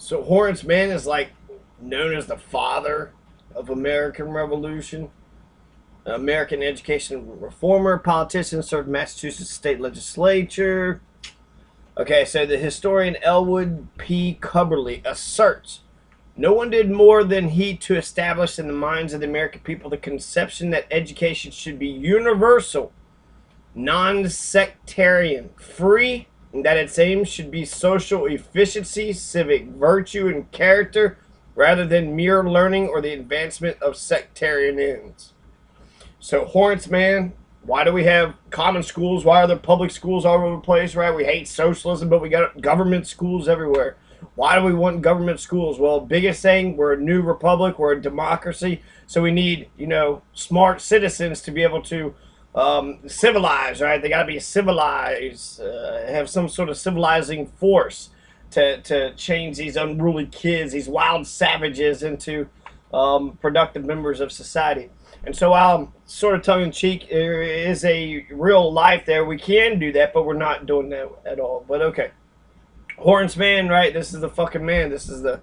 So Horace Mann is like known as the father of American Revolution. American education reformer, politician, served Massachusetts state legislature. Okay, so the historian Elwood P. Cubberley asserts no one did more than he to establish in the minds of the American people the conception that education should be universal, non-sectarian, free, and that its aim should be social efficiency, civic virtue, and character, rather than mere learning or the advancement of sectarian ends. So Horace Mann, why do we have common schools? Why are there public schools all over the place, right? We hate socialism, but we got government schools everywhere. Why do we want government schools? Well, biggest thing, we're a new republic, we're a democracy, so we need, smart citizens to be able to civilize, right? They got to be civilized, have some sort of civilizing force to change these unruly kids, these wild savages, into productive members of society. And so while sort of tongue-in-cheek, there is a real life there. We can do that, but we're not doing that at all. But okay. Horace Mann, right? This is the fucking man. This is the,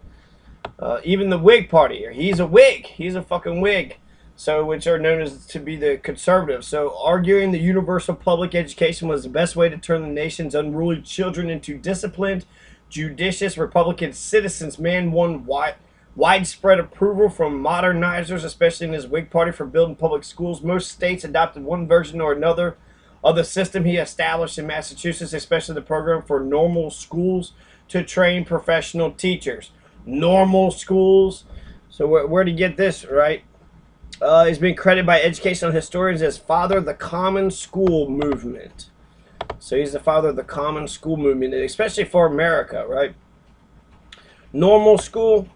even the Whig party. He's a Whig. He's a fucking Whig. So, which are known as to be the conservatives. So, arguing the universal public education was the best way to turn the nation's unruly children into disciplined, judicious Republican citizens. Mann won widespread approval from modernizers, especially in his Whig party, for building public schools. Most states adopted one version or another of the system he established in Massachusetts, especially the program for normal schools to train professional teachers. Normal schools. So where to get this, right? He's been credited by educational historians as father of the common school movement. So he's the father of the common school movement, especially for America, right? Normal school.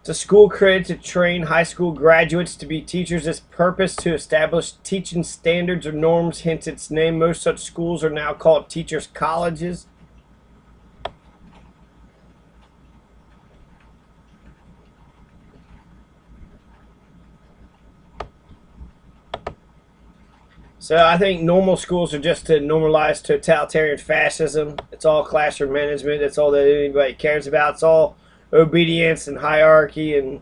It's a school created to train high school graduates to be teachers. Its purpose to establish teaching standards or norms, hence its name. Most such schools are now called teachers' colleges. So I think normal schools are just to normalize totalitarian fascism. It's all classroom management. It's all that anybody cares about. It's all obedience and hierarchy, and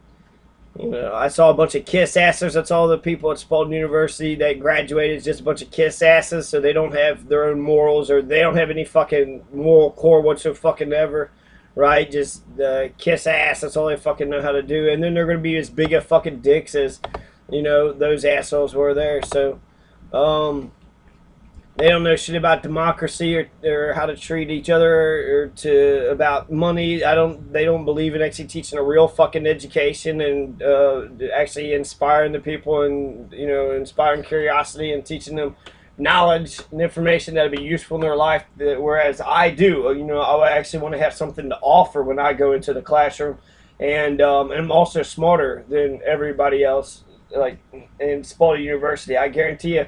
I saw a bunch of kiss asses. That's all the people at Spalding University that graduated. It's just a bunch of kiss asses, so they don't have their own morals, or they don't have any fucking moral core whatsoever, right? Just kiss ass. That's all they fucking know how to do. And then they're gonna be as big a fucking dicks as those assholes were there. So they don't know shit about democracy or how to treat each other or about money. They don't believe in actually teaching a real fucking education and actually inspiring the people and inspiring curiosity and teaching them knowledge and information that'll be useful in their life. Whereas I do, I actually want to have something to offer when I go into the classroom, and I'm also smarter than everybody else. Like in Spalding University, I guarantee you,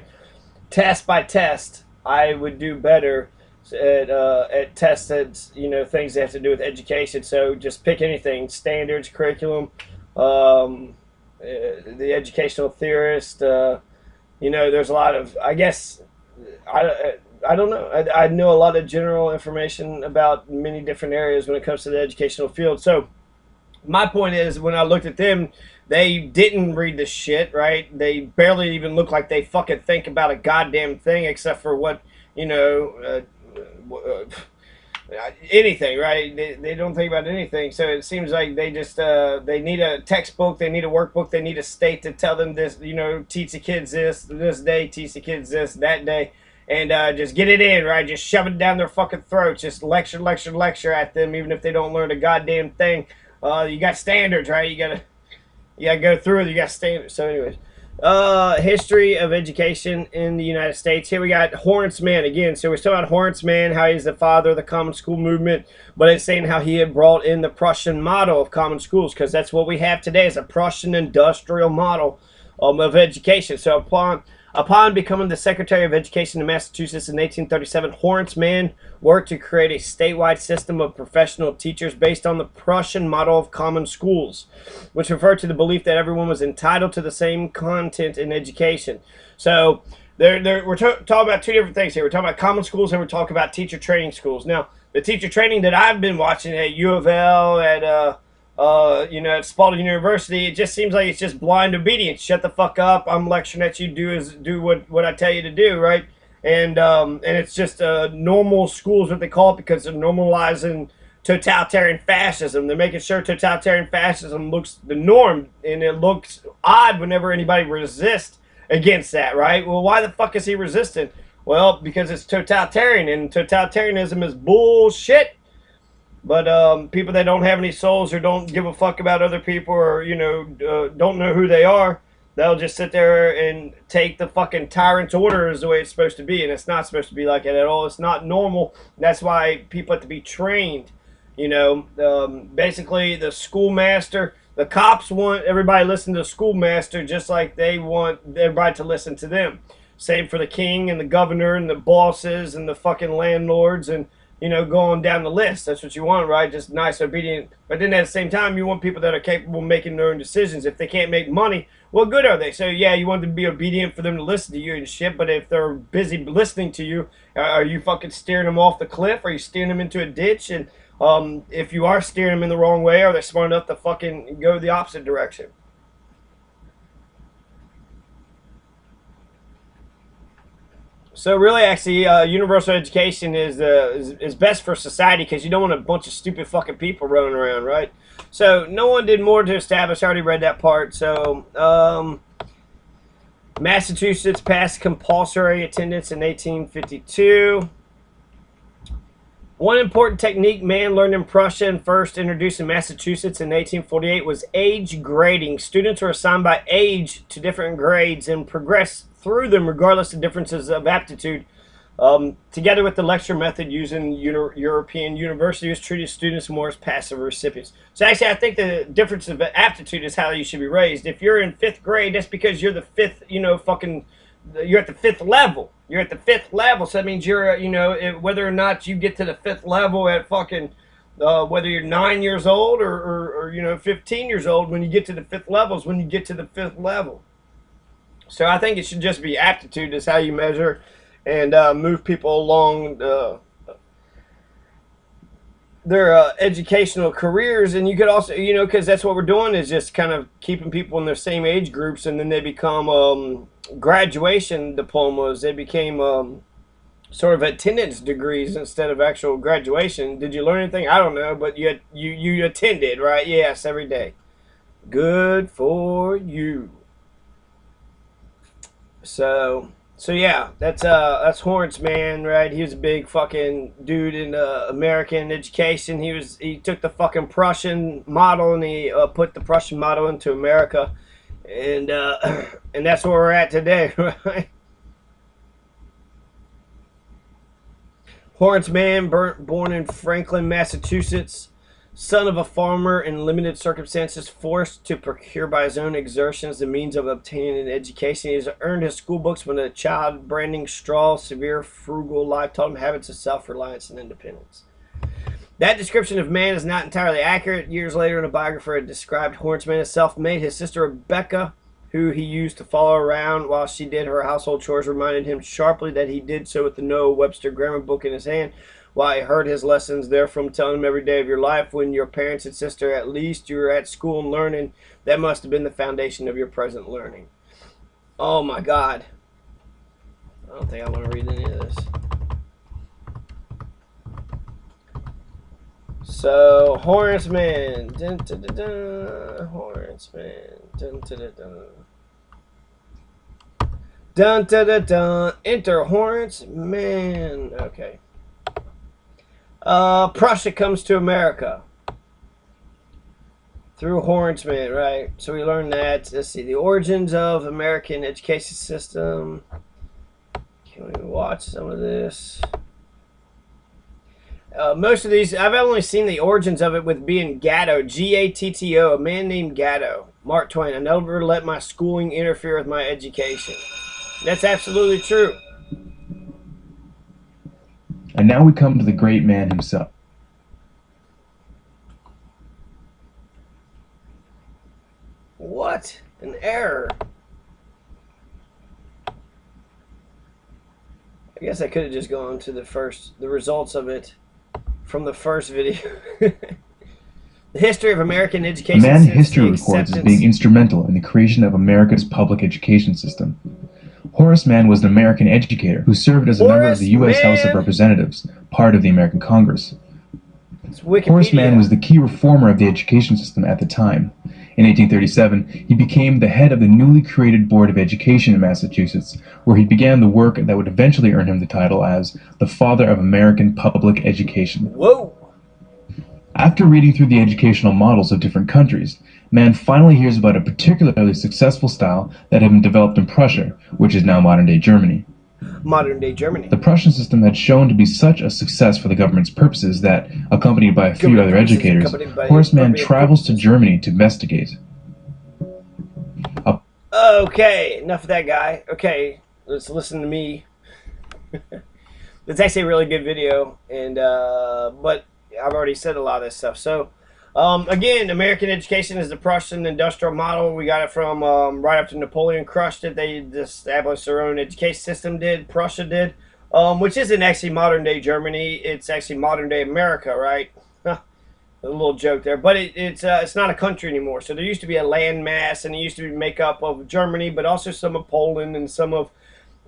test by test, I would do better at tests that things that have to do with education. So just pick anything: standards, curriculum, the educational theorist. There's a lot of, I guess, I don't know. I know a lot of general information about many different areas when it comes to the educational field. So my point is, when I looked at them, they didn't read the shit, right? They barely even look like they fucking think about a goddamn thing, except for what, anything, right? They don't think about anything. So it seems like they just, they need a textbook, they need a workbook, they need a state to tell them this, teach the kids this day, teach the kids this, that day. And just get it in, right? Just shove it down their fucking throats. Just lecture at them, even if they don't learn a goddamn thing. You got standards, right? You gotta go through it. You got standards. So anyways, history of education in the United States. Here we got Horace Mann again. So we're talking about Horace Mann, how he's the father of the common school movement, but it's saying how he had brought in the Prussian model of common schools, because that's what we have today, is a Prussian industrial model of education. So upon becoming the Secretary of Education in Massachusetts in 1837, Horace Mann worked to create a statewide system of professional teachers based on the Prussian model of common schools, which referred to the belief that everyone was entitled to the same content in education. So we're talking about two different things here. We're talking about common schools and we're talking about teacher training schools. Now, the teacher training that I've been watching at U of L, at at Spalding University, it just seems like it's just blind obedience. Shut the fuck up. I'm lecturing at you. Do what I tell you to do, right? And it's just normal school is what they call it, because they're normalizing totalitarian fascism. They're making sure totalitarian fascism looks the norm, and it looks odd whenever anybody resists against that, right? Well, why the fuck is he resisting? Well, because it's totalitarian, and totalitarianism is bullshit. But people that don't have any souls, or don't give a fuck about other people, or don't know who they are, they'll just sit there and take the fucking tyrant's orders the way it's supposed to be, and it's not supposed to be like that at all. It's not normal. That's why people have to be trained. Basically, the schoolmaster, the cops want everybody to listen to the schoolmaster, just like they want everybody to listen to them. Same for the king and the governor and the bosses and the fucking landlords, and going down the list. That's what you want, right? Just nice, obedient. But then at the same time, you want people that are capable of making their own decisions. If they can't make money, what good are they? So yeah, you want them to be obedient for them to listen to you and shit. But if they're busy listening to you, are you fucking steering them off the cliff? Are you steering them into a ditch? And if you are steering them in the wrong way, are they smart enough to fucking go the opposite direction? So really, actually, universal education is best for society, because you don't want a bunch of stupid fucking people running around, right? So no one did more to establish. I already read that part. So Massachusetts passed compulsory attendance in 1852. One important technique man learned in Prussia and first introduced in Massachusetts in 1848 was age grading. Students were assigned by age to different grades and progressed through them regardless of differences of aptitude. Together with the lecture method used in European universities, treated students more as passive recipients. So actually, I think the difference of aptitude is how you should be raised. If you're in 5th grade, that's because you're the 5th, you're at the 5th level. You're at the 5th level, so that means you're, whether or not you get to the 5th level at fucking, whether you're 9 years old or 15 years old, when you get to the 5th level is when you get to the 5th level. So I think it should just be aptitude is how you measure and move people along their educational careers. And you could also, because that's what we're doing, is just kind of keeping people in their same age groups, and then they become graduation diplomas. They became sort of attendance degrees instead of actual graduation. Did you learn anything? I don't know, but you attended, right? Yes, every day. Good for you. So yeah, that's Horns, man, right? He was a big fucking dude in American education. He took the fucking Prussian model, and he put the Prussian model into America, and that's where we're at today, right? Horns, man, born in Franklin, Massachusetts. Son of a farmer in limited circumstances, forced to procure by his own exertions the means of obtaining an education. He has earned his school books when a child, branding straw, severe, frugal life taught him habits of self-reliance and independence. That description of man is not entirely accurate. Years later, a biographer had described Hornsman as self-made. His sister Rebecca, who he used to follow around while she did her household chores, reminded him sharply that he did so with the Noah Webster grammar book in his hand. Why, I heard his lessons there from telling him every day of your life. When your parents and sister, at least you were at school and learning, that must have been the foundation of your present learning. Oh my God. I don't think I want to read any of this. So, Hornsman. Dun, dun, dun, dun. Hornsman. Dun, dun, dun, dun. Dun, dun, dun, dun. Enter Hornsman. Okay. Prussia comes to America through Hornsman, right? So we learned that. Let's see, the origins of American education system. Can we watch some of this? Most of these, I've only seen the origins of it with being Gatto, G-A-T-T-O, a man named Gatto. Mark Twain. I never let my schooling interfere with my education. That's absolutely true. And now we come to the great man himself. What? An error. I guess I could have just gone to the results of it from the first video. The history of American A education man since history the records as acceptance. being instrumental in the creation of America's public education system. Horace Mann was an American educator who served as a member of the U.S. House of Representatives, part of the American Congress. It's Horace Mann was Wikipedia. the key reformer of the education system at the time. In 1837, he became the head of the newly created Board of Education in Massachusetts, where he began the work that would eventually earn him the title as the Father of American Public Education. Whoa. After reading through the educational models of different countries, Mann finally hears about a particularly successful style that had been developed in Prussia, which is now modern-day Germany. Modern-day Germany. The Prussian system had shown to be such a success for the government's purposes that, accompanied by a few other educators, Horace Mann travels to Germany to investigate. Okay, enough of that guy. Okay, let's listen to me. It's actually a really good video, and but I've already said a lot of this stuff. So, again, American education is the Prussian industrial model. We got it from right after Napoleon crushed it. They established their own education system. Prussia did, which isn't actually modern day Germany. It's actually modern day America, right? A little joke there, but it's not a country anymore. So there used to be a land mass, and it used to be made up of Germany, but also some of Poland and some of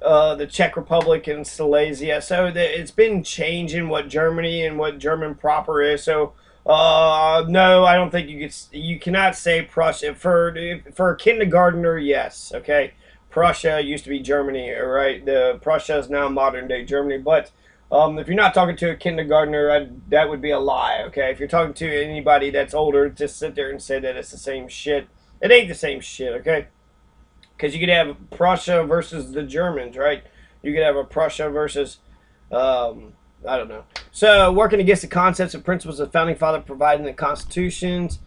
the Czech Republic and Silesia. So it's been changing what Germany and what German proper is. So no, I don't think you cannot say Prussia for a kindergartner. Yes, okay. Prussia used to be Germany, right? The Prussia is now modern day Germany, but if you're not talking to a kindergartner, that would be a lie, okay? If you're talking to anybody that's older, just sit there and say that it's the same shit. It ain't the same shit, okay? Because you could have Prussia versus the Germans, right? You could have a Prussia versus, I don't know. So, working against the concepts and principles of the Founding Father providing the constitutions,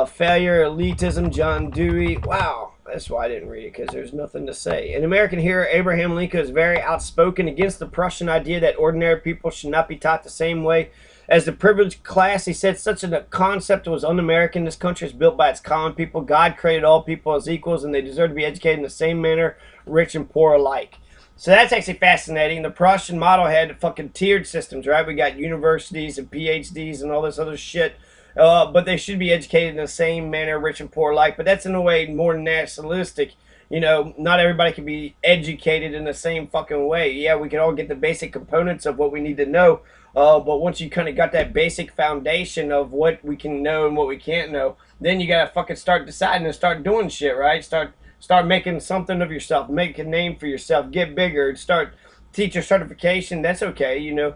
failure, elitism, John Dewey. Wow, that's why I didn't read it, because there's nothing to say. An American hero, Abraham Lincoln, is very outspoken against the Prussian idea that ordinary people should not be taught the same way as the privileged class. He said such a concept was un-American. This country is built by its common people. God created all people as equals, and they deserve to be educated in the same manner, rich and poor alike. So that's actually fascinating. The Prussian model had fucking tiered systems, right? We got universities and PhDs and all this other shit. But they should be educated in the same manner, rich and poor alike. But that's in a way more nationalistic. You know, not everybody can be educated in the same fucking way. Yeah, we can all get the basic components of what we need to know. But once you kind of got that basic foundation of what we can know and what we can't know, then you gotta fucking start deciding and start doing shit, right? Start making something of yourself, make a name for yourself, get bigger, start teacher certification. That's okay, you know,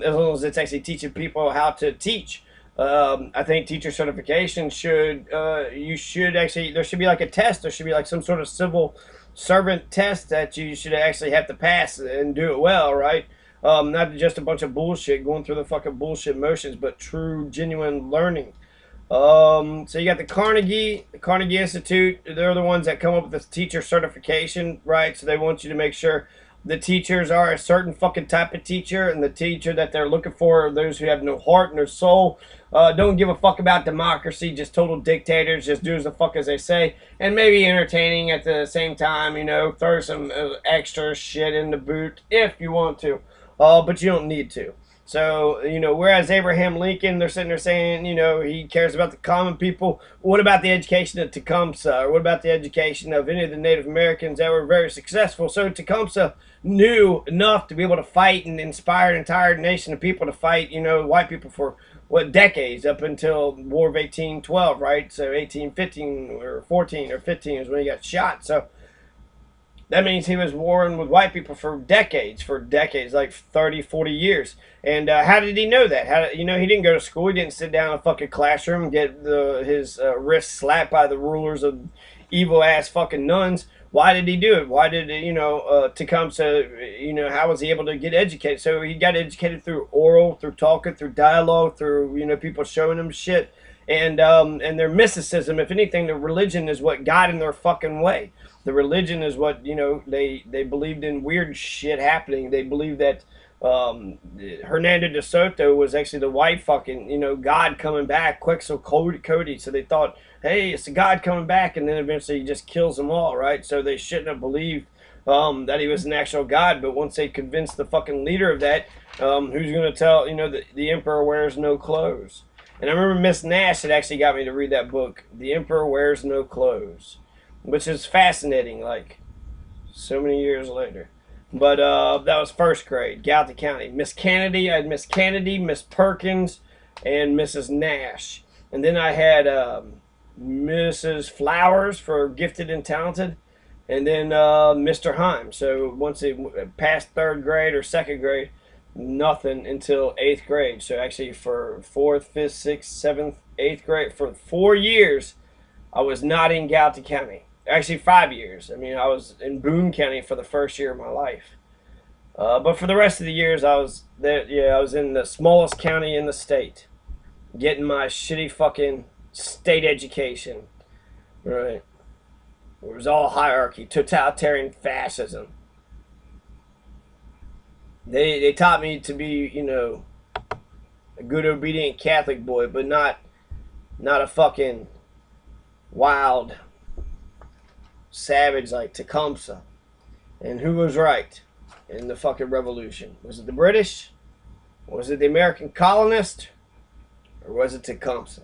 as long as it's actually teaching people how to teach. I think teacher certification should, you should actually, there should be like a test. There should be like some sort of civil servant test that you should actually have to pass and do it well, right? Not just a bunch of bullshit going through the fucking bullshit motions, but true, genuine learning. So you got the Carnegie Institute. They're the ones that come up with this teacher certification, right? So they want you to make sure the teachers are a certain fucking type of teacher, and the teacher that they're looking for are those who have no heart, no soul, don't give a fuck about democracy, just total dictators, just do as the fuck as they say, and maybe entertaining at the same time, you know, throw some extra shit in the boot if you want to, but you don't need to. So, you know, whereas Abraham Lincoln, they're sitting there saying, you know, he cares about the common people. What about the education of Tecumseh? Or what about the education of any of the Native Americans that were very successful? So Tecumseh knew enough to be able to fight and inspire an entire nation of people to fight, you know, white people for, what, decades, up until War of 1812, right? So 1815 or 14 or 15 is when he got shot. So that means he was warring with white people for decades, like 30, 40 years. And how did he know that? You know, he didn't go to school. He didn't sit down in a fucking classroom and get his wrist slapped by the rulers of evil-ass fucking nuns. Why did he do it? Why did, you know, Tecumseh, you know, how was he able to get educated? So he got educated through oral, through talking, through dialogue, through, you know, people showing him shit. And their mysticism, if anything, the religion is what got in their fucking way. The religion is what, you know, they believed in weird shit happening. They believed that Hernando de Soto was actually the white fucking, you know, God coming back, Cody. So they thought, hey, it's the God coming back, and then eventually he just kills them all, right? So they shouldn't have believed that he was an actual god. But once they convinced the fucking leader of that, who's going to tell, the emperor wears no clothes? And I remember Miss Nash had actually got me to read that book, The Emperor Wears No Clothes, which is fascinating, like, so many years later. But that was first grade, Gallatin County. Miss Kennedy, I had Miss Kennedy, Miss Perkins, and Mrs. Nash. And then I had Mrs. Flowers for gifted and talented, and then Mr. Heim. So once they passed third grade or second grade, nothing until eighth grade. So actually for fourth, fifth, sixth, seventh, eighth grade, for 4 years, I was not in Gallatin County. Actually 5 years. I mean, I was in Boone County for the first year of my life. But for the rest of the years, I was there. Yeah, I was in the smallest county in the state, getting my shitty fucking state education. Right. It was all hierarchy, totalitarian fascism. They taught me to be, a good obedient Catholic boy, but not a fucking wild savage like Tecumseh. And who was right in the fucking revolution? Was it the British? Was it the American colonists? Or was it Tecumseh?